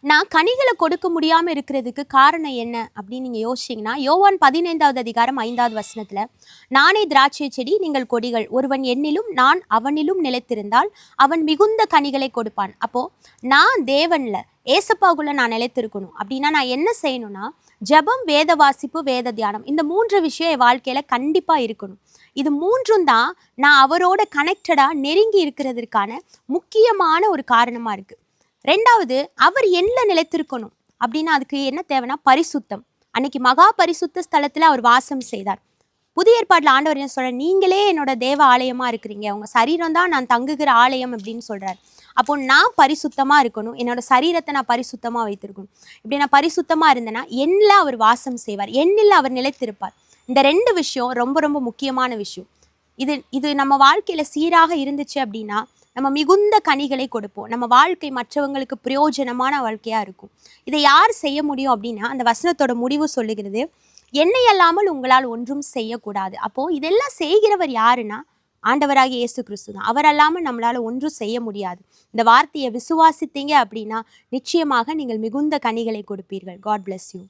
நான் கனிகளை கொடுக்க முடியாமல் இருக்கிறதுக்கு காரணம் என்ன அப்படின்னு நீங்கள் யோசிச்சிங்கன்னா, யோவான் 15வது அதிகாரம் 5வது வசனத்தில், நானே திராட்சை செடி, நீங்கள் கொடிகள், ஒருவன் என்னிலும் நான் அவனிலும் நிலைத்திருந்தால் அவன் மிகுந்த கனிகளை கொடுப்பான். அப்போது நான் தேவனில் ஏசப்பாக்குள்ளே நான் நிலைத்திருக்கணும் அப்படின்னா நான் என்ன செய்யணும்னா, ஜபம், வேத வாசிப்பு, வேத தியானம், இந்த 3 விஷயம் என் வாழ்க்கையில் கண்டிப்பாக இருக்கணும். இது 3ம் தான் நான் அவரோட கனெக்டடாக நெருங்கி இருக்கிறதுக்கான முக்கியமான ஒரு காரணமாக இருக்குது. 2வது, அவர் என்ன நிலைத்திருக்கணும் அப்படின்னா அதுக்கு என்ன தேவைன்னா பரிசுத்தம். அன்னைக்கு மகா பரிசுத்த ஸ்தலத்தில் அவர் வாசம் செய்தார். புதிய ஏற்பாட்டில் ஆண்டவர் என்ன சொல்கிறார், நீங்களே என்னோட தேவ ஆலயமாக இருக்கிறீங்க, உங்கள் சரீரம் தான் நான் தங்குகிற ஆலயம் அப்படின்னு சொல்கிறார். அப்போ நான் பரிசுத்தமாக இருக்கணும், என்னோட சரீரத்தை நான் பரிசுத்தமாக வைத்திருக்கணும். இப்படி நான் பரிசுத்தமாக இருந்தேன்னா என்னில் அவர் வாசம் செய்வார், என்னில் அவர் நிலைத்திருப்பார். இந்த 2 விஷயம் ரொம்ப ரொம்ப முக்கியமான விஷயம். இது நம்ம வாழ்க்கையில் சீராக இருந்துச்சு அப்படின்னா நம்ம மிகுந்த கனிகளை கொடுப்போம். நம்ம வாழ்க்கை மற்றவங்களுக்கு பிரயோஜனமான வாழ்க்கையாக இருக்கும். இதை யார் செய்ய முடியும் அப்படின்னா, அந்த வசனத்தோட முடிவு சொல்லுகிறது, என்னை அல்லாமல் உங்களால் ஒன்றும் செய்யக்கூடாது. அப்போது இதெல்லாம் செய்கிறவர் யாருன்னா ஆண்டவராகிய இயேசு கிறிஸ்து தான். அவர் அல்லாமல் நம்மளால் ஒன்றும் செய்ய முடியாது. இந்த வார்த்தையை விசுவாசித்தீங்க அப்படின்னா நிச்சயமாக நீங்கள் மிகுந்த கனிகளை கொடுப்பீர்கள். God bless you.